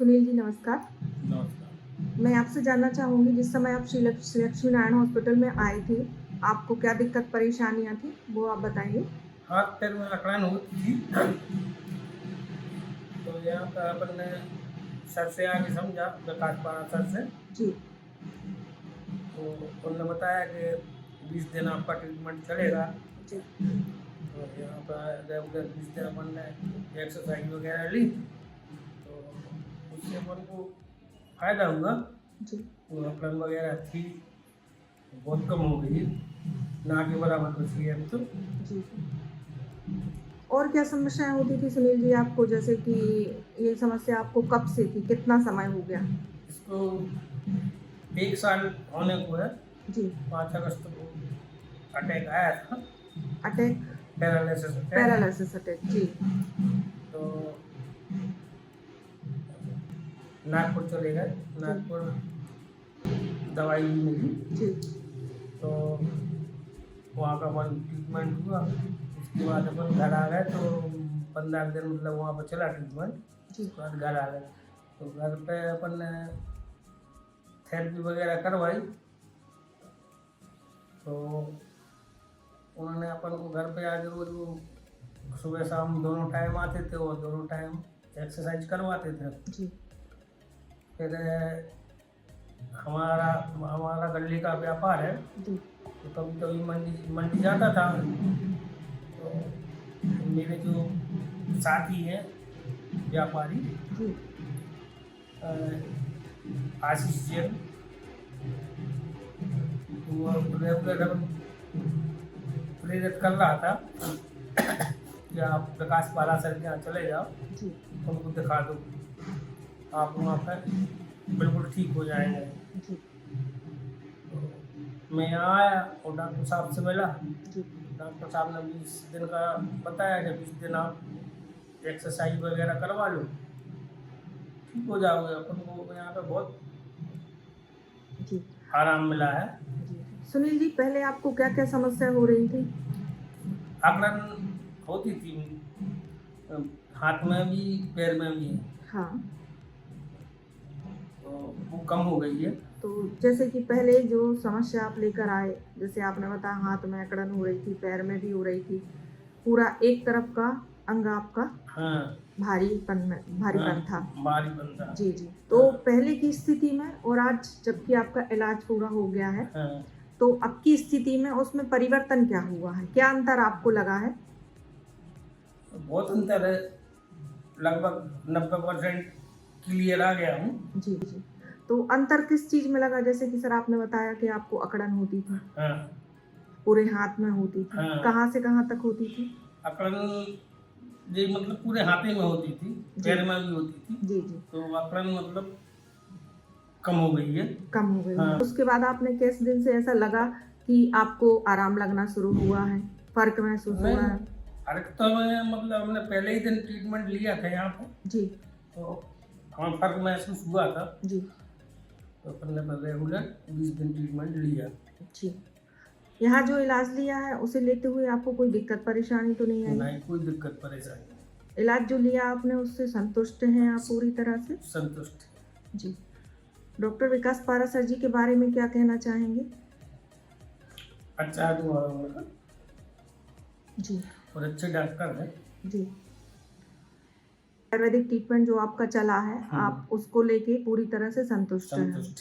सुनील जी नमस्कार। नमस्कार। मैं आपसे जानना चाहूँगी जिस समय आप श्री लक्ष्मी नारायण हॉस्पिटल में आए थे, आपको क्या दिक्कत परेशानियाँ थी, वो आप बताइए? हाथ पैर में अकड़न होती थी। तो यहाँ पे अपन ने सर से आके समझा, विकास पारा सर से। जी, तो उन्होंने बताया कि 20 दिन आपका ट्रीटमेंट चलेगा। जी, तो यहाँ पर रेगुलर 20 दिन अपन ने एक्सरसाइज वगैरह ली, तो उससे अपन को फायदा हुआ। जी, वो अकड़न वगैरह थी, बहुत कम हो गई, ना के बराबर बच गई अब तो। जी। और क्या समस्याएँ होती थी सुनील जी आपको जैसे कि ये समस्या आपको कब से थी, कितना समय हो गया? इसको 1 साल होने को है। जी, 5 अगस्त को अटैक आया था, attack, paralysis attack. Paralysis attack, जी, तो नागपुर चले गए। जी, नागपुर दवाई भी मिली, जी, तो वहाँ का अपन ट्रीटमेंट हुआ। उसके बाद अपन घर आ गए, तो 15 दिन मतलब वहाँ पर चला ट्रीटमेंट। जी, उसके बाद घर आ गए, तो घर पे अपन ने थेरेपी वगैरह करवाई। तो उन्होंने अपन को घर पे आके रोज वो सुबह शाम दोनों टाइम आते थे और दोनों टाइम एक्सरसाइज करवाते थे। जी, फिर हमारा हमारा गल्ले का व्यापार है, जी, तो कभी कभी मंडी मंडी जाता था। तो मेरे जो साथी हैं व्यापारी, जी, अ, आशीष जैन, तो वो रेगुलर प्रेरित कर रहा था कि आप प्रकाश पारा सर के यहाँ चले जाओ, जी, उनको दिखा दो, आप वहाँ पर बिल्कुल ठीक हो जाएंगे। जी, तो मैं यहाँ आया और डॉक्टर साहब से मिला। जी, डॉक्टर साहब ने 20 दिन का बताया कि 20 दिन आप एक्सरसाइज वगैरह करवा लो, ठीक हो जाओगे। अपन को यहाँ पे बहुत जी, आराम मिला है। जी। सुनील जी पहले आपको क्या-क्या समस्या हो रही थी? अकड़न होती थी, अ, हाथ में भी पैर में भी, हाँ। तो वो कम हो गई है। तो जैसे कि पहले जो समस्या आप लेकर आए, जैसे आपने बताया हाथ में अकड़न हो रही थी, पैर में भी हो रही थी, पूरा एक तरफ का अंग आपका हाँ, हाँ, भारीपन था। भारी बनता। जी, जी। तो हाँ, पहले की स्थिति में और आज जबकि आपका इलाज पूरा हो गया है, हाँ, तो अब की स्थिति में उसमें परिवर्तन क्या हुआ है? क्या अंतर आपको लगा है? बहुत अंतर है। लगभग 90% क्लियर आ गया हूँ। जी, जी। तो अंतर किस चीज़ में लगा? जैसे कि सर आपने बताया कि आपको अकड़न होती थी, हाँ, पूरे हाथ में होती थी। हाँ। कहाँ से कहाँ तक होती थी? अकड़न जी मतलब पूरे हाथे में होती थी, जी। पैर में भी होती थी। जी, जी। तो अकड़न मतलब कम हो गई है। कम हो गई है। हाँ, उसके बाद आपने किस दिन से ऐसा लगा कि आपको आराम लगना शुरू हुआ है, फ़र्क महसूस हो नहीं, रहा है? फर्क तो मैं मतलब हमने पहले ही दिन ट्रीटमेंट लिया था यहाँ पे, जी, तो हमें फर्क महसूस हुआ था। जी, तो अपन ने रेगुलर 20 दिन ट्रीटमेंट लिया। जी। यहाँ जो इलाज लिया है, उसे लेते हुए आपको कोई दिक्कत परेशानी तो नहीं आई? नहीं, कोई दिक्कत परेशानी नहीं। इलाज जो लिया आपने उससे संतुष्ट हैं आप पूरी तरह से? संतुष्ट। जी। डॉक्टर विकास पारा सर जी के बारे में क्या कहना चाहेंगे? अच्छा आदमी और उनका, जी, और अच्छे डॉक्टर हैं। जी। आयुर्वेदिक ट्रीटमेंट जो आपका चला है, हम्म, आप उसको लेके पूरी तरह से संतुष्ट हैं। संतुष्ट।